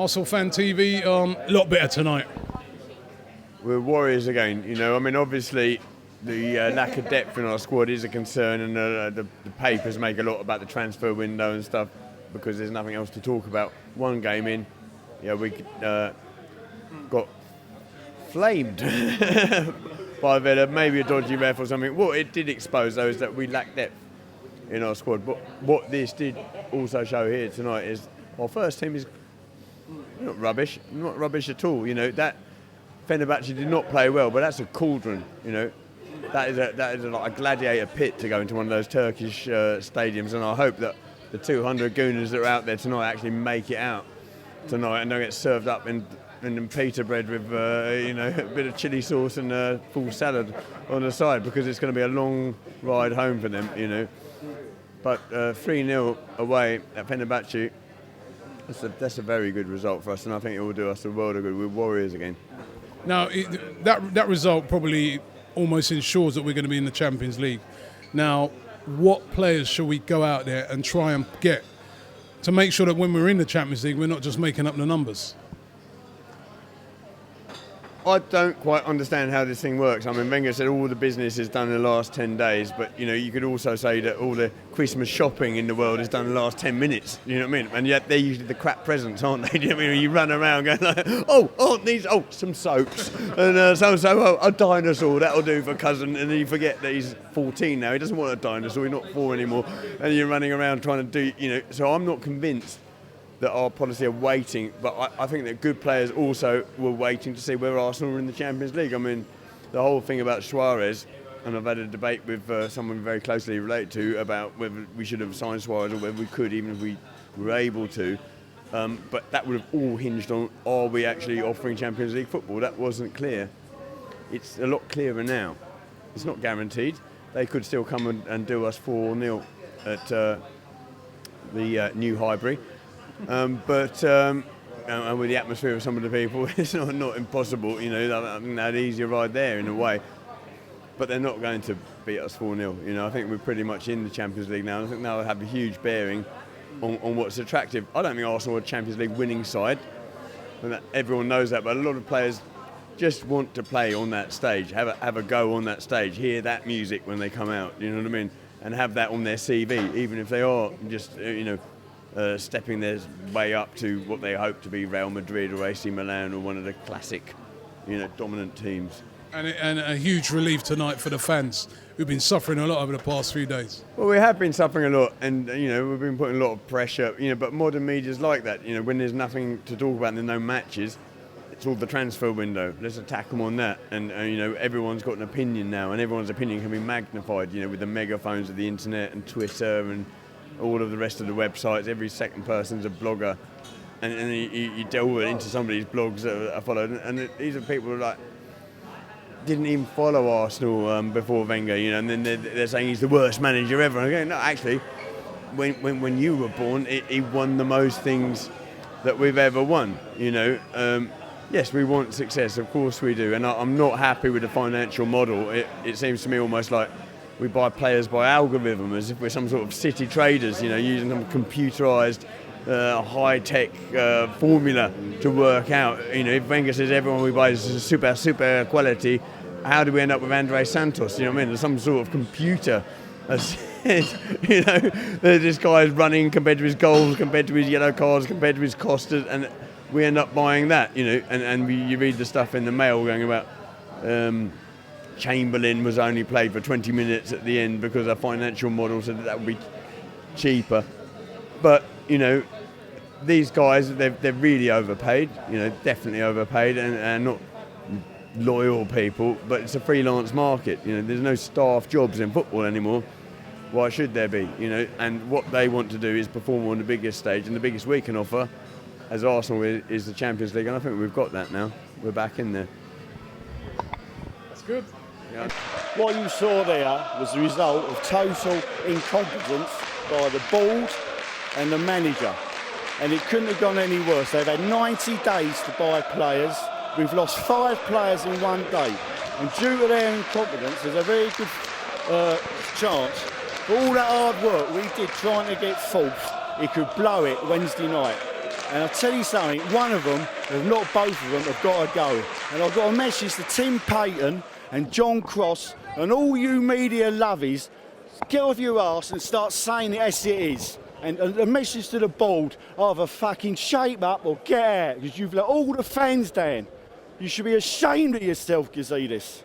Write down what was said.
Arsenal Fan TV, a lot better tonight. We're Warriors again, you know. I mean, obviously, the lack of depth in our squad is a concern, and the papers make a lot about the transfer window and stuff because there's nothing else to talk about. One game in, we got flamed by Villa, maybe a dodgy ref or something. What it did expose, though, is that we lack depth in our squad. But what this did also show here tonight is our first team is not rubbish at all. You know, that Fenerbahce did not play well, but that's a cauldron, you know. That is like a gladiator pit to go into one of those Turkish stadiums, and I hope that the 200 Gooners that are out there tonight actually make it out tonight and don't get served up in pita bread with a bit of chilli sauce and full salad on the side, because it's going to be a long ride home for them, you know. But 3-0 away at Fenerbahce, that's a very good result for us, and I think it will do us a world of good. We're Warriors again. Now, that result probably almost ensures that we're going to be in the Champions League. Now, what players shall we go out there and try and get to make sure that when we're in the Champions League, we're not just making up the numbers? I don't quite understand how this thing works. I mean, Wenger said all the business is done in the last 10 days, but, you know, you could also say that all the Christmas shopping in the world is done in the last 10 minutes, you know what I mean? And yet they're usually the crap presents, aren't they? You know what I mean? You run around going like, some soaps, and a dinosaur, that'll do for cousin, and then you forget that he's 14 now, he doesn't want a dinosaur, he's not 4 anymore, and you're running around trying to do, you know, so I'm not convinced that our policy of waiting, but I think that good players also were waiting to see where Arsenal were in the Champions League. I mean, the whole thing about Suarez, and I've had a debate with someone very closely related to about whether we should have signed Suarez or whether we could, even if we were able to. But that would have all hinged on, are we actually offering Champions League football? That wasn't clear. It's a lot clearer now. It's not guaranteed. They could still come and do us 4-0 at the New Highbury. And with the atmosphere of some of the people, it's not impossible, you know. I think they had an easier ride there in a way, but they're not going to beat us 4-0. You know, I think we're pretty much in the Champions League now, and I think that will have a huge bearing on what's attractive. I don't think Arsenal are a Champions League winning side, and everyone knows that, but a lot of players just want to play on that stage, have a go on that stage, hear that music when they come out, you know what I mean, and have that on their CV, even if they are just, stepping their way up to what they hope to be Real Madrid or AC Milan or one of the classic, dominant teams. And a huge relief tonight for the fans who've been suffering a lot over the past few days. Well, we have been suffering a lot, and we've been putting a lot of pressure. But modern media's like that. When there's nothing to talk about and there's no matches, it's all the transfer window. Let's attack them on that. And everyone's got an opinion now, and everyone's opinion can be magnified. With the megaphones of the internet and Twitter and all of the rest of the websites. Every second person's a blogger, and you delve into somebody's blogs that are followed, and these are people who didn't even follow Arsenal before Wenger, and then they're saying he's the worst manager ever. And I'm going, no, actually, when you were born, he won the most things that we've ever won. Yes, we want success, of course we do, and I'm not happy with the financial model. It seems to me almost like we buy players by algorithm, as if we're some sort of city traders, using some computerised, high-tech formula to work out. If Wenger says everyone we buy is super quality, how do we end up with Andre Santos? There's some sort of computer that says, this guy's running compared to his goals, compared to his yellow cards, compared to his Costas, and we end up buying that, and you read the stuff in the Mail going about Chamberlain was only played for 20 minutes at the end because our financial model said that would be cheaper. But, these guys, they're really overpaid, definitely overpaid, and not loyal people, but it's a freelance market. There's no staff jobs in football anymore. Why should there be? And what they want to do is perform on the biggest stage, and the biggest we can offer as Arsenal is the Champions League, and I think we've got that now. We're back in there. That's good. Yeah. What you saw there was the result of total incompetence by the board and the manager. And it couldn't have gone any worse. They've had 90 days to buy players. We've lost 5 players in one day. And due to their incompetence, there's a very good chance for all that hard work we did trying to get fourth, it could blow it Wednesday night. And I'll tell you something, one of them, if not both of them, have got to go. And I've got a message to Tim Payton and John Cross and all you media lovies, get off your arse and start saying it as it is. And a message to the board, either fucking shape up or get out, because you've let all the fans down. You should be ashamed of yourself, Gazidis.